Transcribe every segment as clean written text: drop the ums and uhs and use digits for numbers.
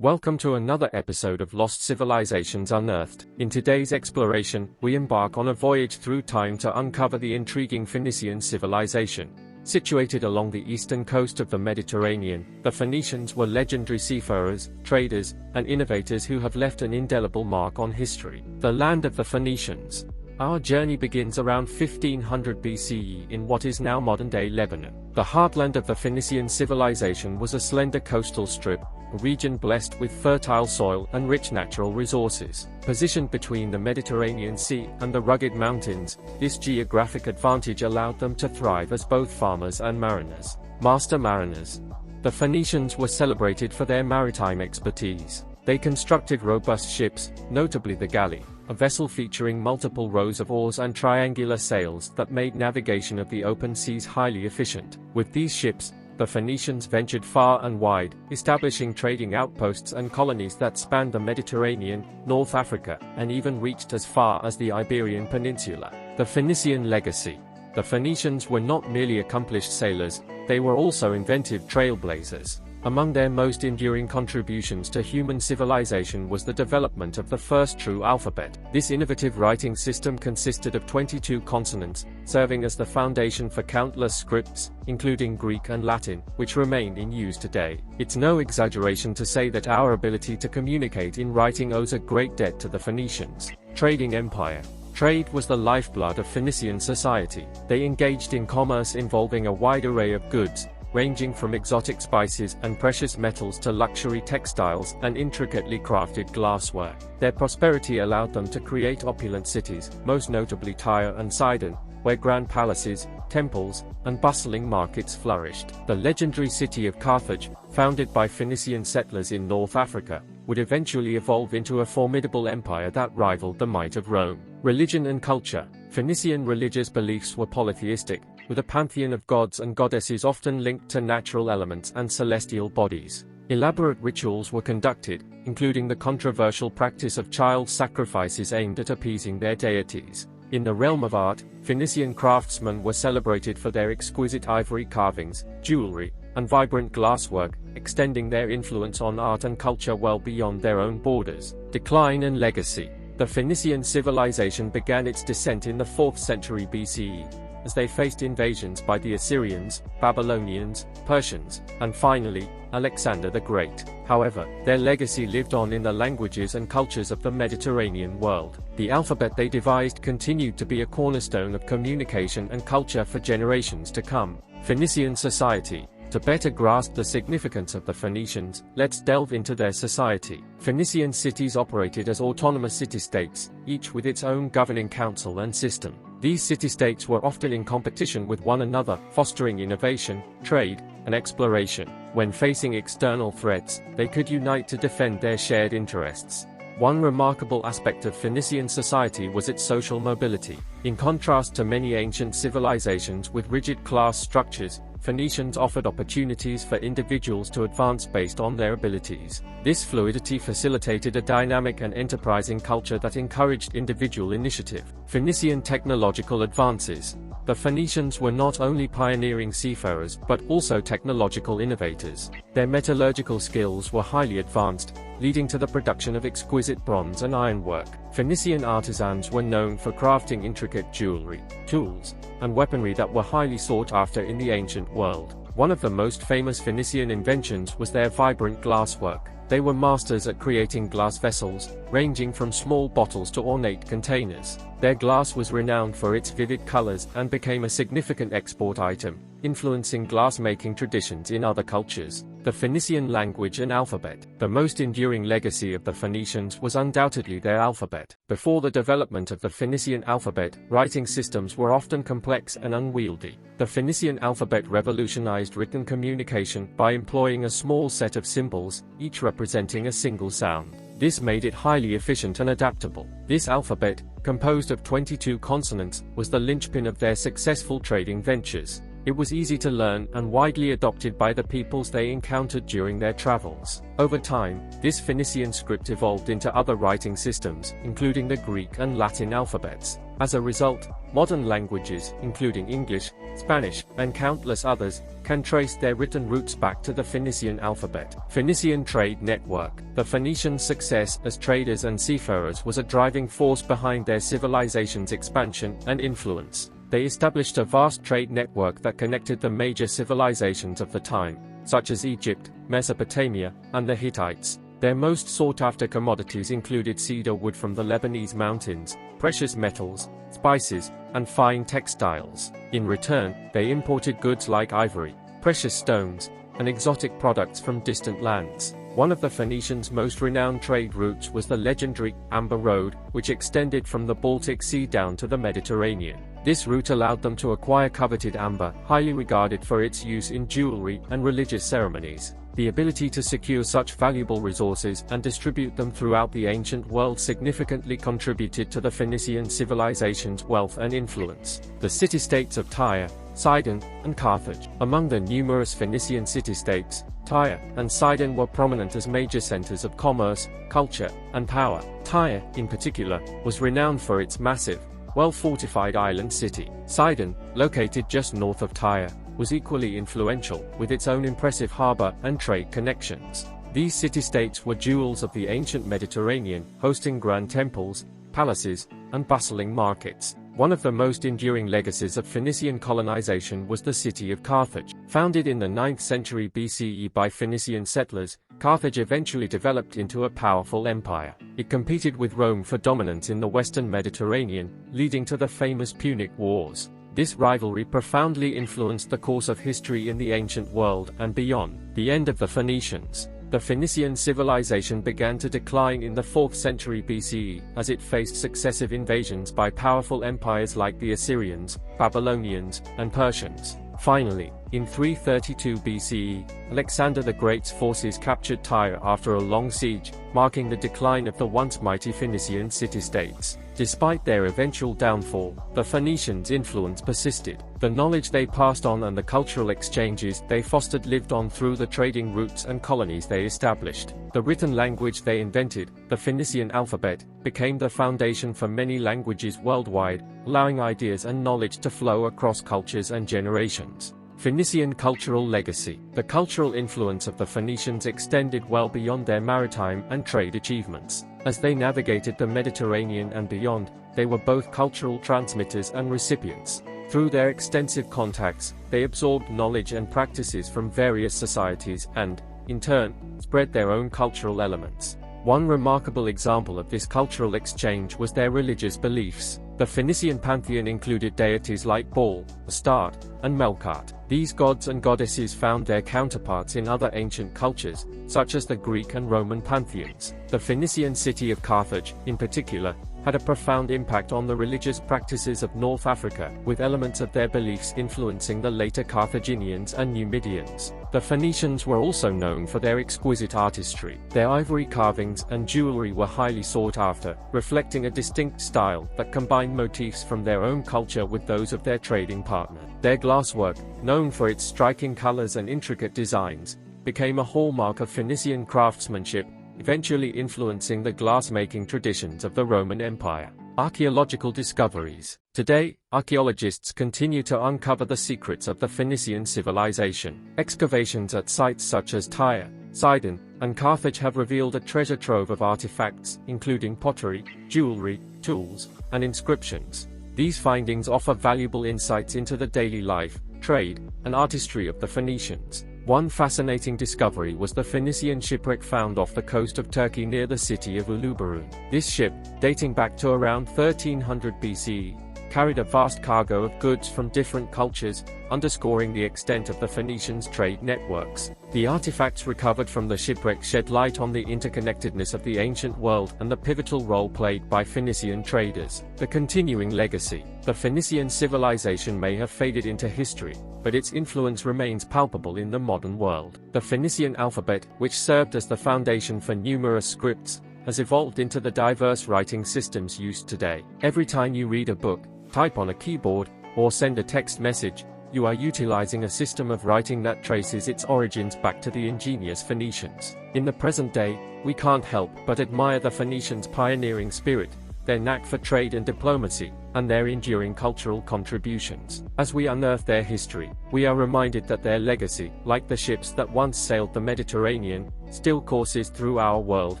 Welcome to another episode of Lost Civilizations Unearthed. In today's exploration, we embark on a voyage through time to uncover the intriguing Phoenician civilization. Situated along the eastern coast of the Mediterranean, the Phoenicians were legendary seafarers, traders, and innovators who have left an indelible mark on history. The land of the Phoenicians. Our journey begins around 1500 BCE in what is now modern-day Lebanon. The heartland of the Phoenician civilization was a slender coastal strip, a region blessed with fertile soil and rich natural resources. Positioned between the Mediterranean Sea and the rugged mountains, this geographic advantage allowed them to thrive as both farmers and mariners. Master mariners. The Phoenicians were celebrated for their maritime expertise. They constructed robust ships, notably the galley, a vessel featuring multiple rows of oars and triangular sails that made navigation of the open seas highly efficient. With these ships, the Phoenicians ventured far and wide, establishing trading outposts and colonies that spanned the Mediterranean, North Africa, and even reached as far as the Iberian Peninsula. The Phoenician legacy. The Phoenicians were not merely accomplished sailors, they were also inventive trailblazers. Among their most enduring contributions to human civilization was the development of the first true alphabet. This innovative writing system consisted of 22 consonants, serving as the foundation for countless scripts, including Greek and Latin, which remain in use today. It's no exaggeration to say that our ability to communicate in writing owes a great debt to the Phoenicians. Trading empire. Trade was the lifeblood of Phoenician society. They engaged in commerce involving a wide array of goods, ranging from exotic spices and precious metals to luxury textiles and intricately crafted glassware. Their prosperity allowed them to create opulent cities, most notably Tyre and Sidon, where grand palaces, temples, and bustling markets flourished. The legendary city of Carthage, founded by Phoenician settlers in North Africa, would eventually evolve into a formidable empire that rivaled the might of Rome. Religion and culture. Phoenician religious beliefs were polytheistic, with a pantheon of gods and goddesses often linked to natural elements and celestial bodies. Elaborate rituals were conducted, including the controversial practice of child sacrifices aimed at appeasing their deities. In the realm of art, Phoenician craftsmen were celebrated for their exquisite ivory carvings, jewelry, and vibrant glasswork, extending their influence on art and culture well beyond their own borders. Decline and legacy. The Phoenician civilization began its descent in the 4th century BCE, as they faced invasions by the Assyrians, Babylonians, Persians, and finally, Alexander the Great. However, their legacy lived on in the languages and cultures of the Mediterranean world. The alphabet they devised continued to be a cornerstone of communication and culture for generations to come. Phoenician society. To better grasp the significance of the Phoenicians, let's delve into their society. Phoenician cities operated as autonomous city-states, each with its own governing council and system. These city-states were often in competition with one another, fostering innovation, trade, and exploration. When facing external threats, they could unite to defend their shared interests. One remarkable aspect of Phoenician society was its social mobility. In contrast to many ancient civilizations with rigid class structures, Phoenicians offered opportunities for individuals to advance based on their abilities. This fluidity facilitated a dynamic and enterprising culture that encouraged individual initiative. Phoenician technological advances. The Phoenicians were not only pioneering seafarers but also technological innovators. Their metallurgical skills were highly advanced, leading to the production of exquisite bronze and ironwork. Phoenician artisans were known for crafting intricate jewelry, tools, and weaponry that were highly sought after in the ancient world. One of the most famous Phoenician inventions was their vibrant glasswork. They were masters at creating glass vessels, ranging from small bottles to ornate containers. Their glass was renowned for its vivid colors and became a significant export item, influencing glass-making traditions in other cultures. The Phoenician language and alphabet. The most enduring legacy of the Phoenicians was undoubtedly their alphabet. Before the development of the Phoenician alphabet, writing systems were often complex and unwieldy. The Phoenician alphabet revolutionized written communication by employing a small set of symbols, each representing a single sound. This made it highly efficient and adaptable. This alphabet, composed of 22 consonants, was the linchpin of their successful trading ventures. It was easy to learn and widely adopted by the peoples they encountered during their travels. Over time, this Phoenician script evolved into other writing systems, including the Greek and Latin alphabets. As a result, modern languages, including English, Spanish, and countless others, can trace their written roots back to the Phoenician alphabet. Phoenician Trade Network. The Phoenicians' success as traders and seafarers was a driving force behind their civilization's expansion and influence. They established a vast trade network that connected the major civilizations of the time, such as Egypt, Mesopotamia, and the Hittites. Their most sought-after commodities included cedar wood from the Lebanese mountains, precious metals, spices, and fine textiles. In return, they imported goods like ivory, precious stones, and exotic products from distant lands. One of the Phoenicians' most renowned trade routes was the legendary Amber Road, which extended from the Baltic Sea down to the Mediterranean. This route allowed them to acquire coveted amber, highly regarded for its use in jewelry and religious ceremonies. The ability to secure such valuable resources and distribute them throughout the ancient world significantly contributed to the Phoenician civilization's wealth and influence. The city-states of Tyre, Sidon, and Carthage. Among the numerous Phoenician city-states, Tyre and Sidon were prominent as major centers of commerce, culture, and power. Tyre, in particular, was renowned for its massive, well-fortified island city. Sidon, located just north of Tyre, was equally influential, with its own impressive harbor and trade connections. These city-states were jewels of the ancient Mediterranean, hosting grand temples, palaces, and bustling markets. One of the most enduring legacies of Phoenician colonization was the city of Carthage. Founded in the 9th century BCE by Phoenician settlers, Carthage eventually developed into a powerful empire. It competed with Rome for dominance in the western Mediterranean, leading to the famous Punic Wars. This rivalry profoundly influenced the course of history in the ancient world and beyond. The end of the Phoenicians. The Phoenician civilization began to decline in the 4th century BCE as it faced successive invasions by powerful empires like the Assyrians, Babylonians, and Persians. Finally, in 332 BCE, Alexander the Great's forces captured Tyre after a long siege, marking the decline of the once mighty Phoenician city-states. Despite their eventual downfall, the Phoenicians' influence persisted. The knowledge they passed on and the cultural exchanges they fostered lived on through the trading routes and colonies they established. The written language they invented, the Phoenician alphabet, became the foundation for many languages worldwide, allowing ideas and knowledge to flow across cultures and generations. Phoenician cultural legacy. The cultural influence of the Phoenicians extended well beyond their maritime and trade achievements. As they navigated the Mediterranean and beyond, they were both cultural transmitters and recipients. Through their extensive contacts, they absorbed knowledge and practices from various societies and, in turn, spread their own cultural elements. One remarkable example of this cultural exchange was their religious beliefs. The Phoenician pantheon included deities like Baal, Astarte, and Melkart. These gods and goddesses found their counterparts in other ancient cultures, such as the Greek and Roman pantheons. The Phoenician city of Carthage, in particular, had a profound impact on the religious practices of North Africa, with elements of their beliefs influencing the later Carthaginians and Numidians. The Phoenicians were also known for their exquisite artistry. Their ivory carvings and jewelry were highly sought after, reflecting a distinct style that combined motifs from their own culture with those of their trading partner. Their glasswork, known for its striking colors and intricate designs, became a hallmark of Phoenician craftsmanship, eventually influencing the glass-making traditions of the Roman Empire. Archaeological discoveries. Today, archaeologists continue to uncover the secrets of the Phoenician civilization. Excavations at sites such as Tyre, Sidon, and Carthage have revealed a treasure trove of artifacts, including pottery, jewelry, tools, and inscriptions. These findings offer valuable insights into the daily life, trade, and artistry of the Phoenicians. One fascinating discovery was the Phoenician shipwreck found off the coast of Turkey near the city of Uluburun. This ship, dating back to around 1300 BCE, carried a vast cargo of goods from different cultures, underscoring the extent of the Phoenicians' trade networks. The artifacts recovered from the shipwreck shed light on the interconnectedness of the ancient world and the pivotal role played by Phoenician traders. The continuing legacy. The Phoenician civilization may have faded into history, but its influence remains palpable in the modern world. The Phoenician alphabet, which served as the foundation for numerous scripts, has evolved into the diverse writing systems used today. Every time you read a book, type on a keyboard, or send a text message, you are utilizing a system of writing that traces its origins back to the ingenious Phoenicians. In the present day, we can't help but admire the Phoenicians' pioneering spirit, their knack for trade and diplomacy, and their enduring cultural contributions. As we unearth their history, we are reminded that their legacy, like the ships that once sailed the Mediterranean, still courses through our world,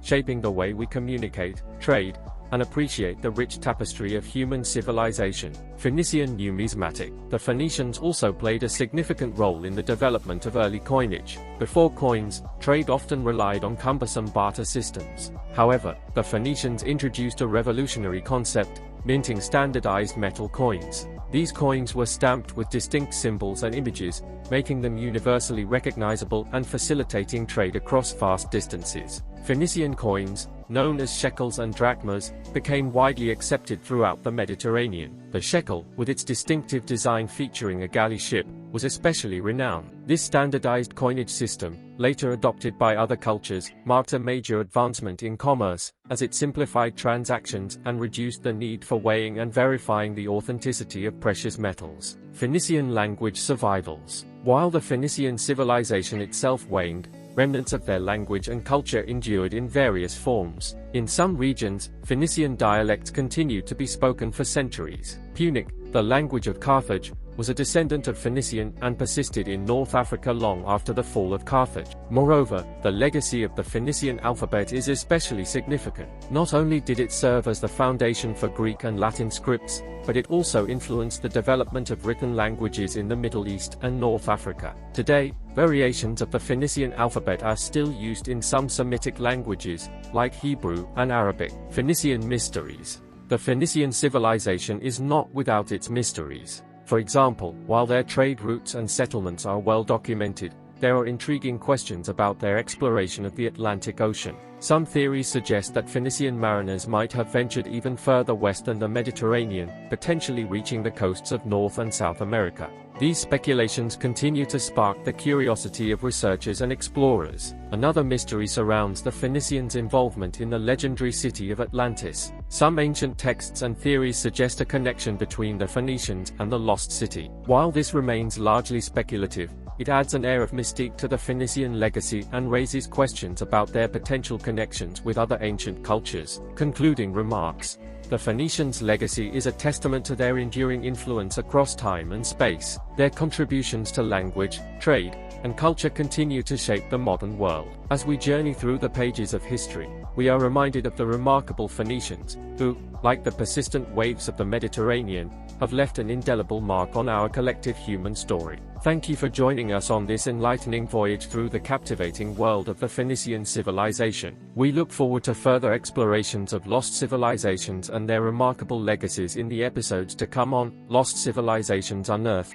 shaping the way we communicate, trade, and appreciate the rich tapestry of human civilization. Phoenician numismatic. The Phoenicians also played a significant role in the development of early coinage. Before coins, trade often relied on cumbersome barter systems. However, the Phoenicians introduced a revolutionary concept, minting standardized metal coins. These coins were stamped with distinct symbols and images, making them universally recognizable and facilitating trade across vast distances. Phoenician coins, known as shekels and drachmas, became widely accepted throughout the Mediterranean. The shekel, with its distinctive design featuring a galley ship, was especially renowned. This standardized coinage system, later adopted by other cultures, marked a major advancement in commerce, as it simplified transactions and reduced the need for weighing and verifying the authenticity of precious metals. Phoenician language survivals. While the Phoenician civilization itself waned, remnants of their language and culture endured in various forms. In some regions, Phoenician dialects continued to be spoken for centuries. Punic, the language of Carthage, was a descendant of Phoenician and persisted in North Africa long after the fall of Carthage. Moreover, the legacy of the Phoenician alphabet is especially significant. Not only did it serve as the foundation for Greek and Latin scripts, but it also influenced the development of written languages in the Middle East and North Africa. Today, variations of the Phoenician alphabet are still used in some Semitic languages, like Hebrew and Arabic. Phoenician mysteries. The Phoenician civilization is not without its mysteries. For example, while their trade routes and settlements are well documented, there are intriguing questions about their exploration of the Atlantic Ocean. Some theories suggest that Phoenician mariners might have ventured even further west than the Mediterranean, potentially reaching the coasts of North and South America. These speculations continue to spark the curiosity of researchers and explorers. Another mystery surrounds the Phoenicians' involvement in the legendary city of Atlantis. Some ancient texts and theories suggest a connection between the Phoenicians and the lost city. While this remains largely speculative, it adds an air of mystique to the Phoenician legacy and raises questions about their potential connections with other ancient cultures. Concluding remarks. The Phoenicians' legacy is a testament to their enduring influence across time and space. Their contributions to language, trade, and culture continue to shape the modern world. As we journey through the pages of history, we are reminded of the remarkable Phoenicians, who, like the persistent waves of the Mediterranean, have left an indelible mark on our collective human story. Thank you for joining us on this enlightening voyage through the captivating world of the Phoenician civilization. We look forward to further explorations of lost civilizations and their remarkable legacies in the episodes to come on Lost Civilizations Unearthed.